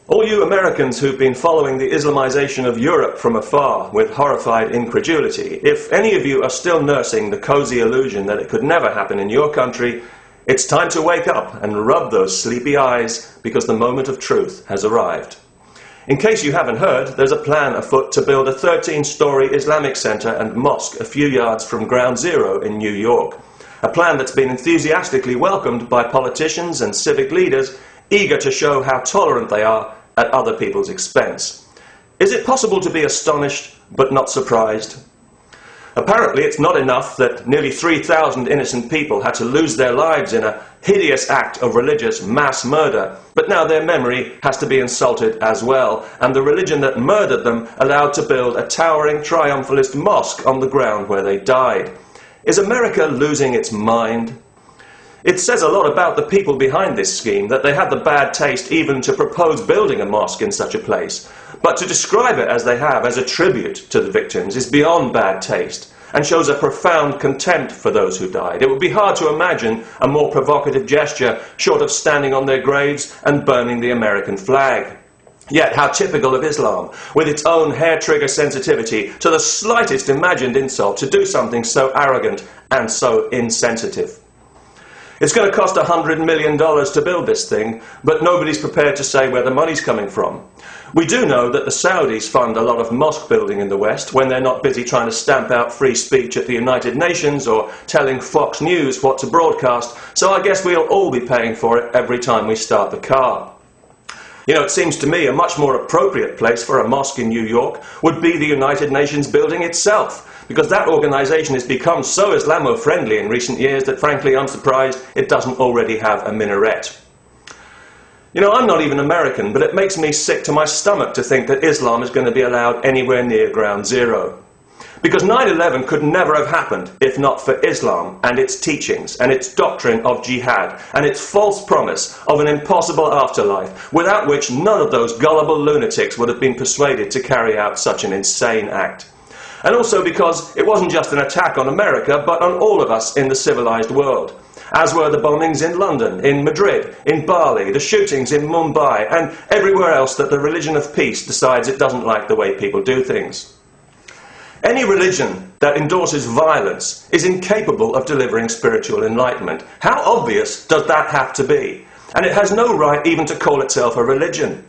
All you Americans who've been following the Islamization of Europe from afar with horrified incredulity, if any of you are still nursing the cozy illusion that it could never happen in your country, it's time to wake up and rub those sleepy eyes, because the moment of truth has arrived. In case you haven't heard, there's a plan afoot to build a 13-story Islamic center and mosque a few yards from Ground Zero in New York. A plan that's been enthusiastically welcomed by politicians and civic leaders eager to show how tolerant they are at other people's expense. Is it possible to be astonished but not surprised? Apparently it's not enough that nearly 3,000 innocent people had to lose their lives in a hideous act of religious mass murder, but now their memory has to be insulted as well, and the religion that murdered them allowed to build a towering triumphalist mosque on the ground where they died. Is America losing its mind? It says a lot about the people behind this scheme that they had the bad taste even to propose building a mosque in such a place. But to describe it as they have, as a tribute to the victims, is beyond bad taste and shows a profound contempt for those who died. It would be hard to imagine a more provocative gesture short of standing on their graves and burning the American flag. Yet how typical of Islam, with its own hair-trigger sensitivity to the slightest imagined insult, to do something so arrogant and so insensitive. It's going to cost $100 million to build this thing, but nobody's prepared to say where the money's coming from. We do know that the Saudis fund a lot of mosque building in the West when they're not busy trying to stamp out free speech at the United Nations or telling Fox News what to broadcast, so I guess we'll all be paying for it every time we start the car. You know, it seems to me a much more appropriate place for a mosque in New York would be the United Nations building itself, because that organisation has become so Islamo-friendly in recent years that frankly I'm surprised it doesn't already have a minaret. You know, I'm not even American, but it makes me sick to my stomach to think that Islam is going to be allowed anywhere near Ground Zero. Because 9/11 could never have happened if not for Islam and its teachings and its doctrine of jihad and its false promise of an impossible afterlife, without which none of those gullible lunatics would have been persuaded to carry out such an insane act. And also because it wasn't just an attack on America, but on all of us in the civilized world, as were the bombings in London, in Madrid, in Bali, the shootings in Mumbai, and everywhere else that the religion of peace decides it doesn't like the way people do things. Any religion that endorses violence is incapable of delivering spiritual enlightenment. How obvious does that have to be? And it has no right even to call itself a religion.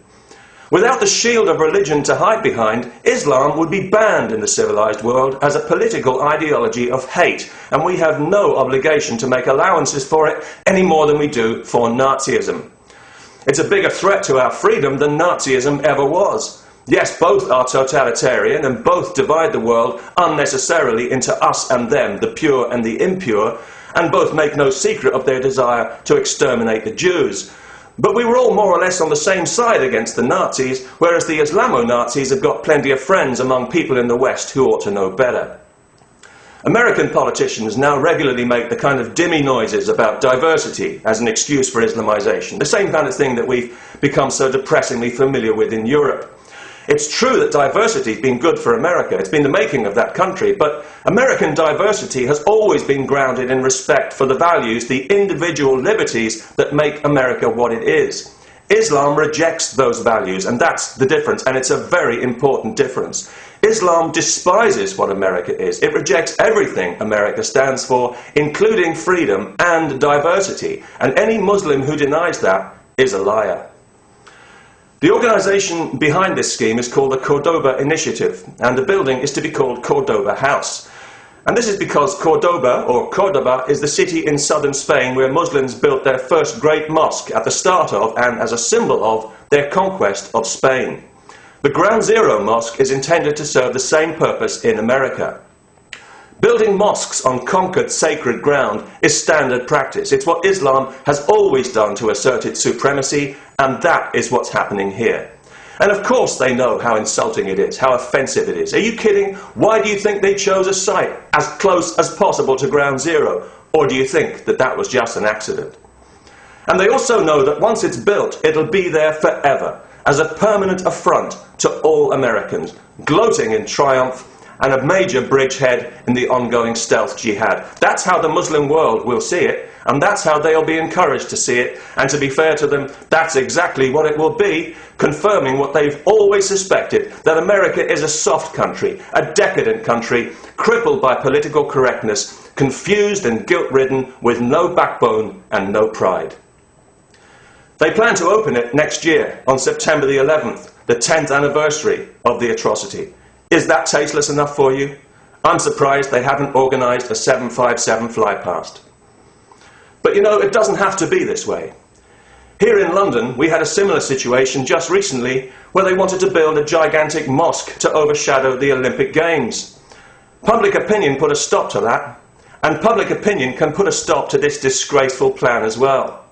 Without the shield of religion to hide behind, Islam would be banned in the civilized world as a political ideology of hate, and we have no obligation to make allowances for it any more than we do for Nazism. It's a bigger threat to our freedom than Nazism ever was. Yes, both are totalitarian and both divide the world unnecessarily into us and them, the pure and the impure, and both make no secret of their desire to exterminate the Jews. But we were all more or less on the same side against the Nazis, whereas the Islamo-Nazis have got plenty of friends among people in the West who ought to know better. American politicians now regularly make the kind of dimmy noises about diversity as an excuse for Islamization, the same kind of thing that we've become so depressingly familiar with in Europe. It's true that diversity has been good for America. It's been the making of that country. But American diversity has always been grounded in respect for the values, the individual liberties that make America what it is. Islam rejects those values, and that's the difference, and it's a very important difference. Islam despises what America is. It rejects everything America stands for, including freedom and diversity. And any Muslim who denies that is a liar. The organisation behind this scheme is called the Cordoba Initiative, and the building is to be called Cordoba House. And this is because Cordoba, or Cordoba, is the city in southern Spain where Muslims built their first great mosque at the start of, and as a symbol of, their conquest of Spain. The Ground Zero Mosque is intended to serve the same purpose in America. Building mosques on conquered sacred ground is standard practice. It's what Islam has always done to assert its supremacy, and that is what's happening here. And of course they know how insulting it is, how offensive it is. Are you kidding? Why do you think they chose a site as close as possible to Ground Zero? Or do you think that that was just an accident? And they also know that once it's built, it'll be there forever, as a permanent affront to all Americans, gloating in triumph and a major bridgehead in the ongoing stealth jihad. That's how the Muslim world will see it, and that's how they'll be encouraged to see it. And to be fair to them, that's exactly what it will be, confirming what they've always suspected, that America is a soft country, a decadent country, crippled by political correctness, confused and guilt-ridden, with no backbone and no pride. They plan to open it next year, on September the 11th, the 10th anniversary of the atrocity. Is that tasteless enough for you? I'm surprised they haven't organised a 757 flypast. But you know, it doesn't have to be this way. Here in London, we had a similar situation just recently where they wanted to build a gigantic mosque to overshadow the Olympic Games. Public opinion put a stop to that, and public opinion can put a stop to this disgraceful plan as well.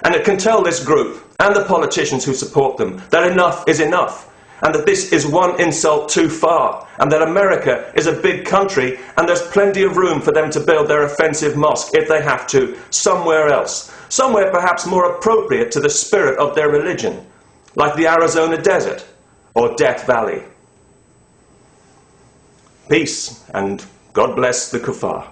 And it can tell this group and the politicians who support them that enough is enough, and that this is one insult too far, and that America is a big country and there's plenty of room for them to build their offensive mosque, if they have to, somewhere else, somewhere perhaps more appropriate to the spirit of their religion, like the Arizona desert or Death Valley. Peace, and God bless the Kuffar.